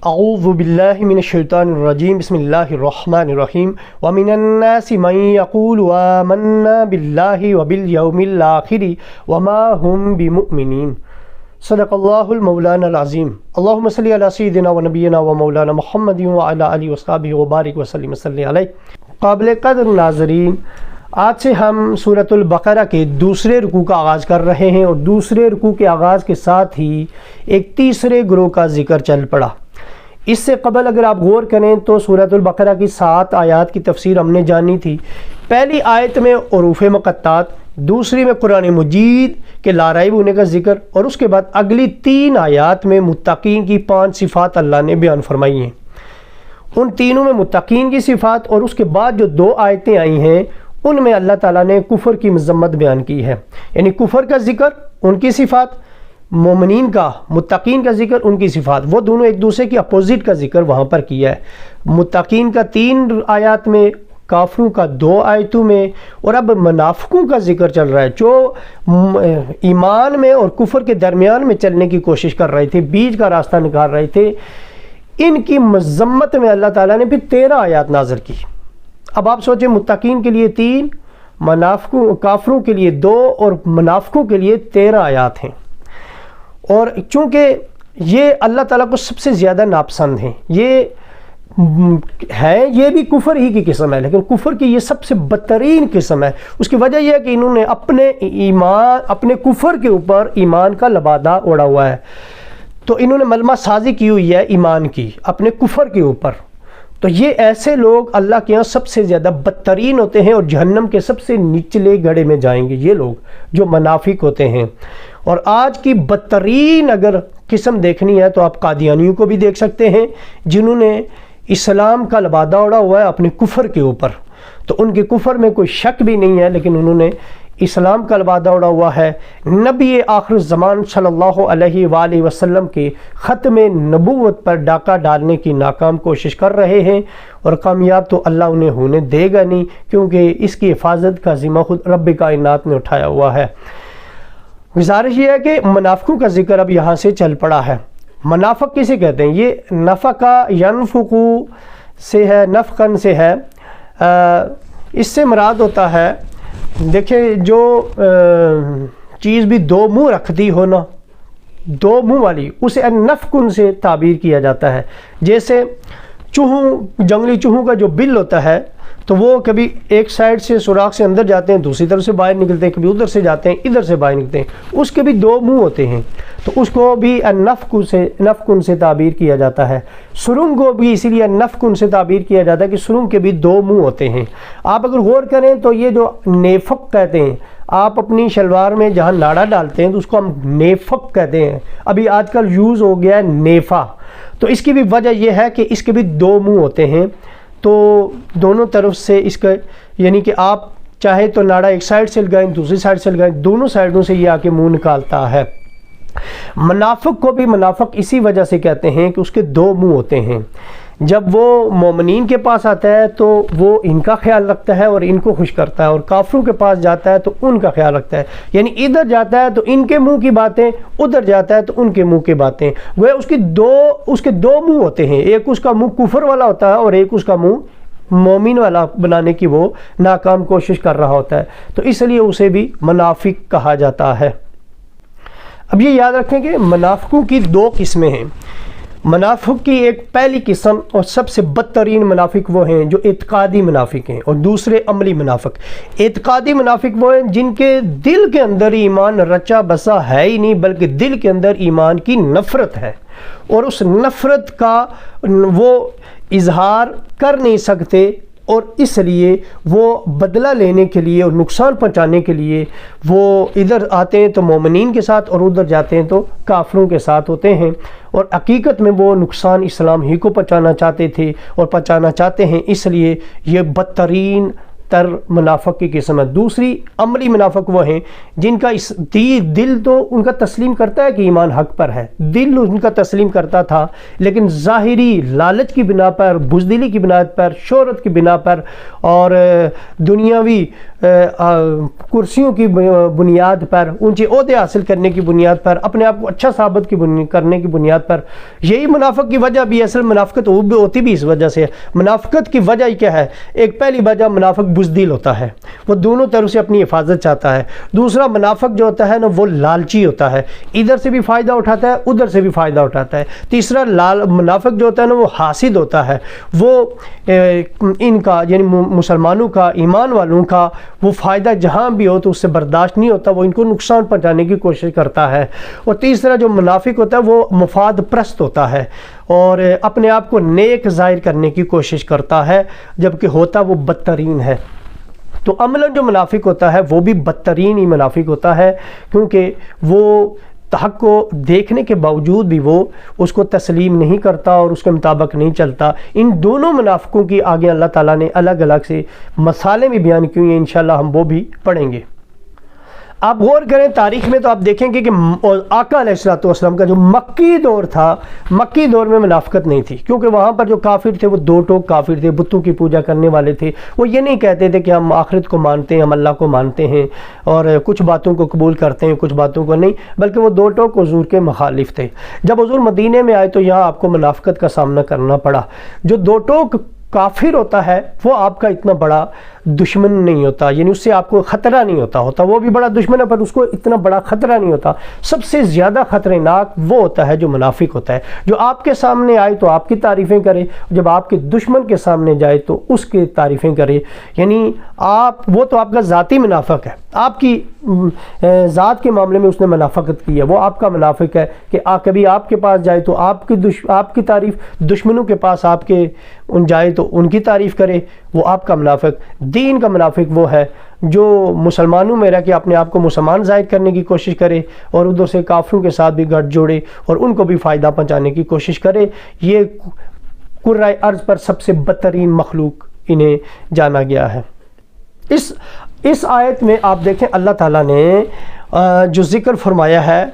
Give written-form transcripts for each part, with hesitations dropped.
اعوذ باللہ من الشیطان الرجیم بسم اللہ الرحمن الرحیم ومن الناس من یقول آمنا باللہ وبالیوم الآخر وما هم بمؤمنین صدق اللہ المولانا العظیم اللہم صلی علی سیدنا و نبینا و مولانا محمد وعلی آلہ وصحبہ وبارک وسلم صلی علیہ۔ قابل قدر ناظرین، آج سے ہم سورۃ البقرہ کے دوسرے رکوع کا آغاز کر رہے ہیں، اور دوسرے رکوع کے آغاز کے ساتھ ہی ایک تیسرے گروہ کا ذکر چل پڑا۔ اس سے قبل اگر آپ غور کریں تو سورۃ البقرہ کی 7 آیات کی تفسیر ہم نے جانی تھی۔ پہلی آیت میں حروف مقطعات، دوسری میں قرآن مجید کے لا ریب ہونے کا ذکر، اور اس کے بعد اگلی 3 آیات میں متقین کی 5 صفات اللہ نے بیان فرمائی ہیں۔ ان تینوں میں متقین کی صفات، اور اس کے بعد جو 2 آیتیں آئی ہیں ان میں اللہ تعالیٰ نے کفر کی مذمت بیان کی ہے، یعنی کفر کا ذکر، ان کی صفات، مومنین کا، متقین کا ذکر، ان کی صفات، وہ دونوں ایک دوسرے کی اپوزٹ کا ذکر وہاں پر کیا ہے۔ متقین کا 3 آیات میں، کافروں کا 2 آیتوں میں، اور اب منافقوں کا ذکر چل رہا ہے جو ایمان میں اور کفر کے درمیان میں چلنے کی کوشش کر رہے تھے، بیچ کا راستہ نکال رہے تھے۔ ان کی مذمت میں اللہ تعالیٰ نے پھر 13 آیات نازل کی۔ اب آپ سوچیں، متقین کے لیے 3، کافروں کے لیے 2، اور منافقوں کے لیے 13 آیات ہیں۔ اور چونکہ یہ اللہ تعالیٰ کو سب سے زیادہ ناپسند ہیں، یہ بھی کفر ہی کی قسم ہے، لیکن کفر کی یہ سب سے بدترین قسم ہے۔ اس کی وجہ یہ ہے کہ انہوں نے اپنے کفر کے اوپر ایمان کا لبادہ اوڑھا ہوا ہے، تو انہوں نے ملمہ سازی کی ہوئی ہے ایمان کی اپنے کفر کے اوپر۔ تو یہ ایسے لوگ اللہ کے ہاں سب سے زیادہ بدترین ہوتے ہیں، اور جہنم کے سب سے نچلے گڑھے میں جائیں گے یہ لوگ جو منافق ہوتے ہیں۔ اور آج کی بدترین اگر قسم دیکھنی ہے تو آپ قادیانیوں کو بھی دیکھ سکتے ہیں، جنہوں نے اسلام کا لبادہ اوڑھا ہوا ہے اپنے کفر کے اوپر۔ تو ان کے کفر میں کوئی شک بھی نہیں ہے، لیکن انہوں نے اسلام کا لبادہ اوڑھا ہوا ہے۔ نبی آخر الزمان صلی اللہ علیہ وآلہ وسلم کے ختم نبوت پر ڈاکہ ڈالنے کی ناکام کوشش کر رہے ہیں، اور کامیاب تو اللہ انہیں ہونے دے گا نہیں، کیونکہ اس کی حفاظت کا ذمہ خود رب کائنات نے اٹھایا ہوا ہے۔ گزارش یہ ہے کہ منافقوں کا ذکر اب یہاں سے چل پڑا ہے۔ منافق کسے کہتے ہیں؟ یہ نفقہ ینفقو سے ہے، نفقن سے ہے۔ اس سے مراد ہوتا ہے، دیکھیں جو چیز بھی 2 منہ رکھتی ہو نا، 2 منہ والی، اسے نفقن سے تعبیر کیا جاتا ہے۔ جیسے چوہوں، جنگلی چوہوں کا جو بل ہوتا ہے، تو وہ کبھی ایک سائڈ سے سوراخ سے اندر جاتے ہیں، دوسری طرف سے باہر نکلتے ہیں، کبھی ادھر سے جاتے ہیں، ادھر سے باہر نکلتے ہیں، اس کے بھی 2 منہ ہوتے ہیں، تو اس کو بھی نفقن سے تعبیر کیا جاتا ہے۔ سرنگ کو بھی اسی لیے نفقن سے تعبیر کیا جاتا ہے کہ سرنگ کے بھی 2 منہ ہوتے ہیں۔ آپ اگر غور کریں تو یہ جو نیفق کہتے ہیں، آپ اپنی شلوار میں جہاں ناڑا ڈالتے ہیں تو اس کو ہم نیفق کہتے ہیں، ابھی آج کل یوز ہو گیا ہے نیفا۔ تو اس کی بھی وجہ یہ ہے کہ اس کے بھی 2 منہ ہوتے ہیں، تو دونوں طرف سے اس کا، یعنی کہ آپ چاہے تو ناڑا ایک سائڈ سے لگائیں، دوسری سائڈ سے لگائیں، دونوں سائڈوں سے یہ آ کے منہ نکالتا ہے۔ منافق کو بھی منافق اسی وجہ سے کہتے ہیں کہ اس کے 2 منہ ہوتے ہیں۔ جب وہ مومنین کے پاس آتا ہے تو وہ ان کا خیال رکھتا ہے اور ان کو خوش کرتا ہے، اور کافروں کے پاس جاتا ہے تو ان کا خیال رکھتا ہے، یعنی ادھر جاتا ہے تو ان کے منہ کی باتیں، ادھر جاتا ہے تو ان کے منہ کی باتیں۔ وہ اس کے 2 منہ ہوتے ہیں، ایک اس کا منہ کفر والا ہوتا ہے، اور ایک اس کا منہ مومن والا بنانے کی وہ ناکام کوشش کر رہا ہوتا ہے، تو اس لیے اسے بھی منافق کہا جاتا ہے۔ اب یہ یاد رکھیں کہ منافقوں کی 2 قسمیں ہیں۔ منافق کی ایک پہلی قسم اور سب سے بدترین منافق وہ ہیں جو اعتقادی منافق ہیں، اور دوسرے عملی منافق۔ اعتقادی منافق وہ ہیں جن کے دل کے اندر ایمان رچا بسا ہے ہی نہیں، بلکہ دل کے اندر ایمان کی نفرت ہے، اور اس نفرت کا وہ اظہار کر نہیں سکتے، اور اس لیے وہ بدلہ لینے کے لیے اور نقصان پہنچانے کے لیے وہ ادھر آتے ہیں تو مومنین کے ساتھ، اور ادھر جاتے ہیں تو کافروں کے ساتھ ہوتے ہیں، اور حقیقت میں وہ نقصان اسلام ہی کو پہنچانا چاہتے تھے اور پہنچانا چاہتے ہیں، اس لیے یہ بدترین تر منافق کی قسم ہے۔ دوسری عملی منافق وہ ہیں جن کا دل تو ان کا تسلیم کرتا ہے کہ ایمان حق پر ہے، دل ان کا تسلیم کرتا تھا، لیکن ظاہری لالچ کی بنا پر، بزدلی کی بنا پر، شہرت کی بنا پر، اور دنیاوی کرسیوں کی بنیاد پر، اونچے عہدے حاصل کرنے کی بنیاد پر، اپنے آپ کو اچھا ثابت کرنے کی بنیاد پر. یہی منافق کی وجہ بھی، اصل منافقت ہوتی بھی اس وجہ سے ہے. منافقت کی وجہ کیا ہے؟ ایک پہلی وجہ، منافق بزدل ہوتا ہے، وہ دونوں طرف سے اپنی حفاظت چاہتا ہے. دوسرا، منافق جو ہوتا ہے نا وہ لالچی ہوتا ہے، ادھر سے بھی فائدہ اٹھاتا ہے ادھر سے بھی فائدہ اٹھاتا ہے. تیسرا، منافق جو ہوتا ہے نا وہ حاسد ہوتا ہے، وہ ان کا یعنی مسلمانوں کا، ایمان والوں کا وہ فائدہ جہاں بھی ہو تو اس سے برداشت نہیں ہوتا، وہ ان کو نقصان پہنچانے کی کوشش کرتا ہے. اور تیسرا جو منافق ہوتا ہے وہ مفاد پرست ہوتا ہے اور اپنے آپ کو نیک ظاہر کرنے کی کوشش کرتا ہے، جبکہ ہوتا وہ بدترین ہے. تو عملاً جو منافق ہوتا ہے وہ بھی بدترین ہی منافق ہوتا ہے، کیونکہ وہ حق کو دیکھنے کے باوجود بھی وہ اس کو تسلیم نہیں کرتا اور اس کے مطابق نہیں چلتا. ان دونوں منافقوں کی آگے اللہ تعالیٰ نے الگ الگ سے مثالیں بھی بیان کی ہیں، انشاءاللہ ہم وہ بھی پڑھیں گے. آپ غور کریں تاریخ میں تو آپ دیکھیں گے کہ آقا علیہ السلام کا جو مکی دور تھا، مکی دور میں منافقت نہیں تھی، کیونکہ وہاں پر جو کافر تھے وہ دو ٹوک کافر تھے، بتوں کی پوجا کرنے والے تھے. وہ یہ نہیں کہتے تھے کہ ہم آخرت کو مانتے ہیں، ہم اللہ کو مانتے ہیں اور کچھ باتوں کو قبول کرتے ہیں کچھ باتوں کو نہیں، بلکہ وہ دو ٹوک حضور کے مخالف تھے. جب حضور مدینے میں آئے تو یہاں آپ کو منافقت کا سامنا کرنا پڑا. جو دو ٹوک کافر ہوتا ہے وہ آپ کا اتنا بڑا دشمن نہیں ہوتا، یعنی اس سے آپ کو خطرہ نہیں ہوتا وہ بھی بڑا دشمن ہے پر اس کو اتنا بڑا خطرہ نہیں ہوتا. سب سے زیادہ خطرناک وہ ہوتا ہے جو منافق ہوتا ہے، جو آپ کے سامنے آئے تو آپ کی تعریفیں کرے، جب آپ کے دشمن کے سامنے جائے تو اس کی تعریفیں کرے. یعنی وہ تو آپ کا ذاتی منافق ہے، آپ کی ذات کے معاملے میں اس نے منافقت کی ہے، وہ آپ کا منافق ہے کہ کبھی آپ کے پاس جائے تو آپ کی تعریف، دشمنوں کے پاس آپ کے جائے تو ان کی تعریف کرے، وہ آپ کا منافق. دین کا منافق وہ ہے جو مسلمانوں میں رہ کے اپنے آپ کو مسلمان ظاہر کرنے کی کوشش کرے اور ادھر سے کافروں کے ساتھ بھی گٹھ جوڑے اور ان کو بھی فائدہ پہنچانے کی کوشش کرے. یہ کرۂ ارض پر سب سے بدترین مخلوق انہیں جانا گیا ہے. اس آیت میں آپ دیکھیں اللہ تعالیٰ نے جو ذکر فرمایا ہے،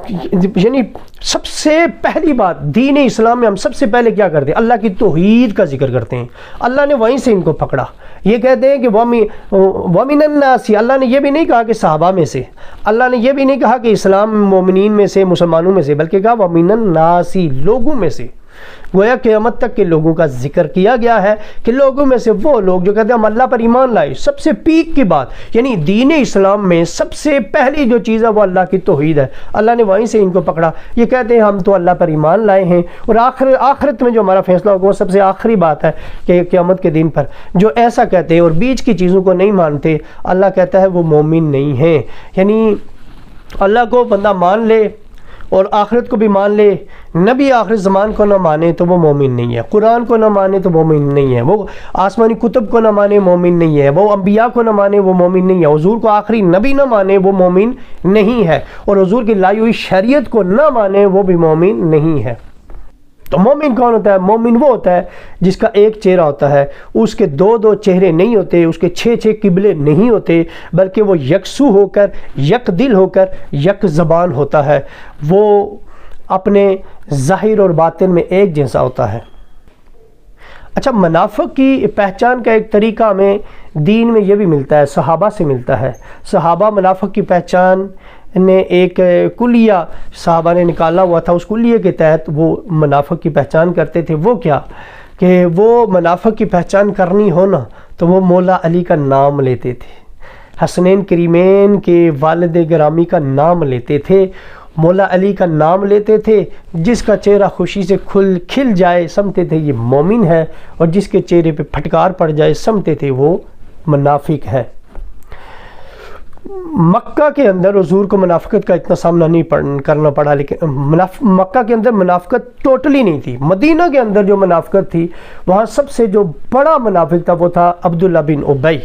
یعنی سب سے پہلی بات دین اسلام میں ہم سب سے پہلے کیا کرتے ہیں؟ اللہ کی توحید کا ذکر کرتے ہیں. اللہ نے وہیں سے ان کو پکڑا. یہ کہتے ہیں کہ وَمِنَ النَّاسِ، اللہ نے یہ بھی نہیں کہا کہ صحابہ میں سے، اللہ نے یہ بھی نہیں کہا کہ اسلام مومنین میں سے، مسلمانوں میں سے، بلکہ کہا وَمِنَ النَّاسِ، لوگوں میں سے. گویا قیامت تک کے لوگوں کا ذکر کیا گیا ہے کہ لوگوں میں سے وہ لوگ جو کہتے ہیں ہم اللہ پر ایمان لائے. سب سے پیک کی بات، یعنی دین اسلام میں سب سے پہلی جو چیز ہے وہ اللہ کی توحید ہے. اللہ نے وہیں سے ان کو پکڑا. یہ کہتے ہیں ہم تو اللہ پر ایمان لائے ہیں اور آخرت میں جو ہمارا فیصلہ ہوگا وہ سب سے آخری بات ہے کہ قیامت کے دن پر جو ایسا کہتے ہیں اور بیچ کی چیزوں کو نہیں مانتے، اللہ کہتا ہے وہ مومن نہیں ہیں. یعنی اللہ کو بندہ مان لے اور آخرت کو بھی مان لے، نبی آخر زمان کو نہ مانے تو وہ مومن نہیں ہے، قرآن کو نہ مانے تو مومن نہیں ہے، وہ آسمانی کتب کو نہ مانے مومن نہیں ہے، وہ انبیاء کو نہ مانے وہ مومن نہیں ہے، حضور کو آخری نبی نہ مانے وہ مومن نہیں ہے، اور حضور کی لائی ہوئی شریعت کو نہ مانے وہ بھی مومن نہیں ہے. تو مومن کون ہوتا ہے؟ مومن وہ ہوتا ہے جس کا ایک چہرہ ہوتا ہے، اس کے دو چہرے نہیں ہوتے، اس کے 6 قبلے نہیں ہوتے، بلکہ وہ یکسو ہو کر، یک دل ہو کر، یک زبان ہوتا ہے. وہ اپنے ظاہر اور باطن میں ایک جیسا ہوتا ہے. اچھا، منافق کی پہچان کا ایک طریقہ ہمیں دین میں یہ بھی ملتا ہے، صحابہ سے ملتا ہے. صحابہ منافق کی پہچان نے ایک کلیہ صحابہ نے نکالا ہوا تھا، اس کلیے کے تحت وہ منافق کی پہچان کرتے تھے. وہ کیا کہ وہ منافق کی پہچان کرنی ہو نا تو وہ مولا علی کا نام لیتے تھے، حسنین کریمین کے والد گرامی کا نام لیتے تھے، مولا علی کا نام لیتے تھے. جس کا چہرہ خوشی سے کھل جائے سمجھتے تھے یہ مومن ہے، اور جس کے چہرے پہ پھٹکار پڑ جائے سمجھتے تھے وہ منافق ہے. مکہ کے اندر حضور کو منافقت کا اتنا سامنا نہیں کرنا پڑا، لیکن مکہ کے اندر منافقت ٹوٹلی نہیں تھی. مدینہ کے اندر جو منافقت تھی وہاں سب سے جو بڑا منافق تھا وہ تھا عبداللہ بن ابی.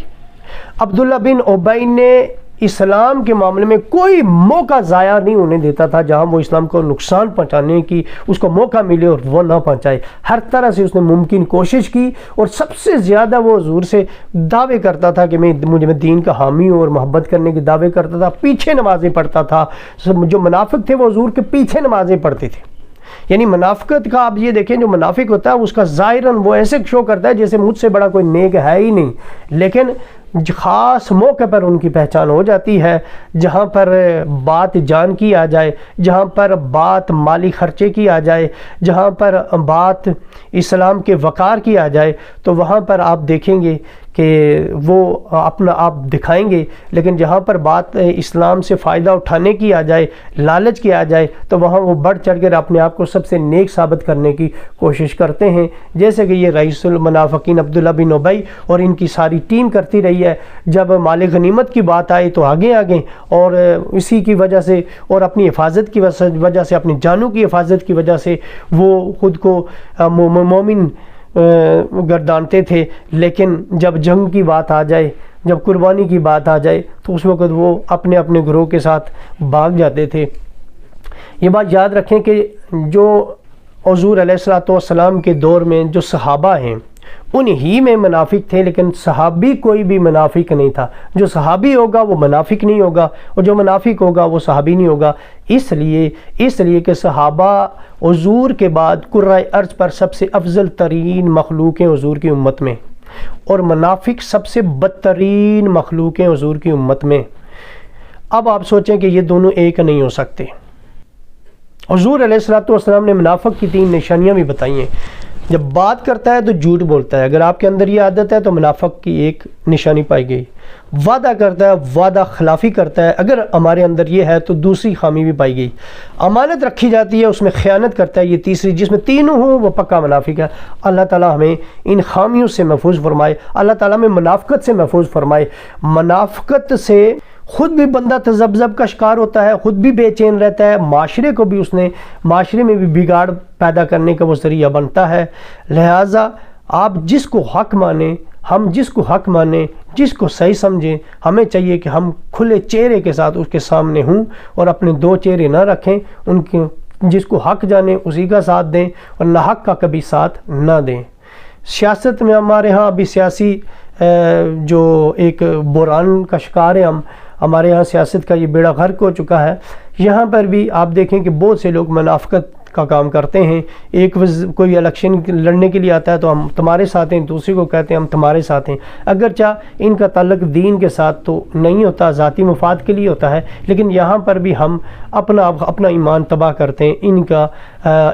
عبداللہ بن ابی نے اسلام کے معاملے میں کوئی موقع ضائع نہیں ہونے دیتا تھا جہاں وہ اسلام کو نقصان پہنچانے کی اس کو موقع ملے اور وہ نہ پہنچائے. ہر طرح سے اس نے ممکن کوشش کی، اور سب سے زیادہ وہ حضور سے دعوے کرتا تھا کہ میں دین کا حامی ہوں اور محبت کرنے کے دعوے کرتا تھا. پیچھے نمازیں پڑھتا تھا. جو منافق تھے وہ حضور کے پیچھے نمازیں پڑھتے تھے. یعنی منافقت کا آپ یہ دیکھیں، جو منافق ہوتا ہے اس کا ظاہراً وہ ایسے شو کرتا ہے جیسے مجھ سے بڑا کوئی نیک ہے ہی نہیں، لیکن خاص موقع پر ان کی پہچان ہو جاتی ہے، جہاں پر بات جان کی آ جائے، جہاں پر بات مالی خرچے کی آ جائے، جہاں پر بات اسلام کے وقار کی آ جائے، تو وہاں پر آپ دیکھیں گے کہ وہ اپنا آپ دکھائیں گے، لیکن جہاں پر بات اسلام سے فائدہ اٹھانے کی آ جائے، لالچ کی آ جائے، تو وہاں وہ بڑھ چڑھ کر اپنے آپ کو سب سے نیک ثابت کرنے کی کوشش کرتے ہیں، جیسے کہ یہ رئیس المنافقین عبداللہ بن ابی اور ان کی ساری ٹیم کرتی رہی ہے۔ جب مال غنیمت کی بات آئی تو آگے آگے، اور اسی کی وجہ سے اور اپنی حفاظت کی وجہ سے، اپنی جانوں کی حفاظت کی وجہ سے وہ خود کو مومن گردانتے تھے، لیکن جب جنگ کی بات آ جائے، جب قربانی کی بات آ جائے، تو اس وقت وہ اپنے اپنے گروہ کے ساتھ بھاگ جاتے تھے۔ یہ بات یاد رکھیں کہ جو حضور علیہ الصلوۃ والسلام کے دور میں جو صحابہ ہیں انہی میں منافق تھے، لیکن صحابی کوئی بھی منافق نہیں تھا۔ جو صحابی ہوگا وہ منافق نہیں ہوگا، اور جو منافق ہوگا وہ صحابی نہیں ہوگا۔ اس لیے کہ صحابہ حضور کے بعد کرۂ ارض پر سب سے افضل ترین مخلوق ہیں حضور کی امت میں، اور منافق سب سے بدترین مخلوق ہیں حضور کی امت میں۔ اب آپ سوچیں کہ یہ دونوں ایک نہیں ہو سکتے۔ حضور علیہ الصلوۃ والسلام نے منافق کی 3 نشانیاں بھی بتائی ہیں۔ جب بات کرتا ہے تو جھوٹ بولتا ہے، اگر آپ کے اندر یہ عادت ہے تو منافق کی ایک نشانی پائی گئی۔ وعدہ کرتا ہے، وعدہ خلافی کرتا ہے، اگر ہمارے اندر یہ ہے تو دوسری خامی بھی پائی گئی۔ امانت رکھی جاتی ہے، اس میں خیانت کرتا ہے، یہ تیسری، جس میں تینوں ہوں وہ پکا منافق ہے۔ اللہ تعالیٰ ہمیں ان خامیوں سے محفوظ فرمائے، اللہ تعالیٰ ہمیں منافقت سے محفوظ فرمائے۔ منافقت سے خود بھی بندہ تذبذب کا شکار ہوتا ہے، خود بھی بے چین رہتا ہے، معاشرے کو بھی معاشرے میں بھی بگاڑ پیدا کرنے کا وہ ذریعہ بنتا ہے۔ لہٰذا آپ جس کو حق مانیں، ہم جس کو حق مانیں، جس کو صحیح سمجھیں، ہمیں چاہیے کہ ہم کھلے چہرے کے ساتھ اس کے سامنے ہوں اور اپنے 2 چہرے نہ رکھیں، جس کو حق جانیں اسی کا ساتھ دیں اور ناحق کا کبھی ساتھ نہ دیں۔ سیاست میں ہمارے ہاں ابھی سیاسی جو ایک بحران کا شکار ہے، ہمارے ہاں سیاست کا یہ بیڑا غرق ہو چکا ہے۔ یہاں پر بھی آپ دیکھیں کہ بہت سے لوگ منافقت کا کام کرتے ہیں۔ ایک کوئی الیکشن لڑنے کے لیے آتا ہے تو ہم تمہارے ساتھ ہیں، دوسرے کو کہتے ہیں ہم تمہارے ساتھ ہیں، اگرچہ ان کا تعلق دین کے ساتھ تو نہیں ہوتا، ذاتی مفاد کے لیے ہوتا ہے، لیکن یہاں پر بھی ہم اپنا ایمان تباہ کرتے ہیں۔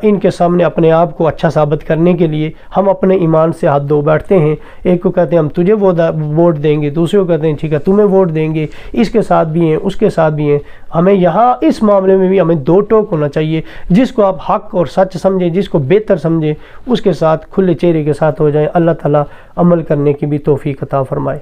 ان کے سامنے اپنے آپ کو اچھا ثابت کرنے کے لیے ہم اپنے ایمان سے ہاتھ دھو بیٹھتے ہیں۔ ایک کو کہتے ہیں ہم تجھے ووٹ دیں گے، دوسرے کو کہتے ہیں ٹھیک ہے تمہیں ووٹ دیں گے، اس کے ساتھ بھی ہیں اس کے ساتھ بھی ہیں۔ ہمیں یہاں اس معاملے میں بھی ہمیں 2 ٹوک ہونا چاہیے، جس کو آپ حق اور سچ سمجھیں، جس کو بہتر سمجھیں، اس کے ساتھ کھلے چہرے کے ساتھ ہو جائیں۔ اللہ تعالیٰ عمل کرنے کی بھی توفیق عطا فرمائے۔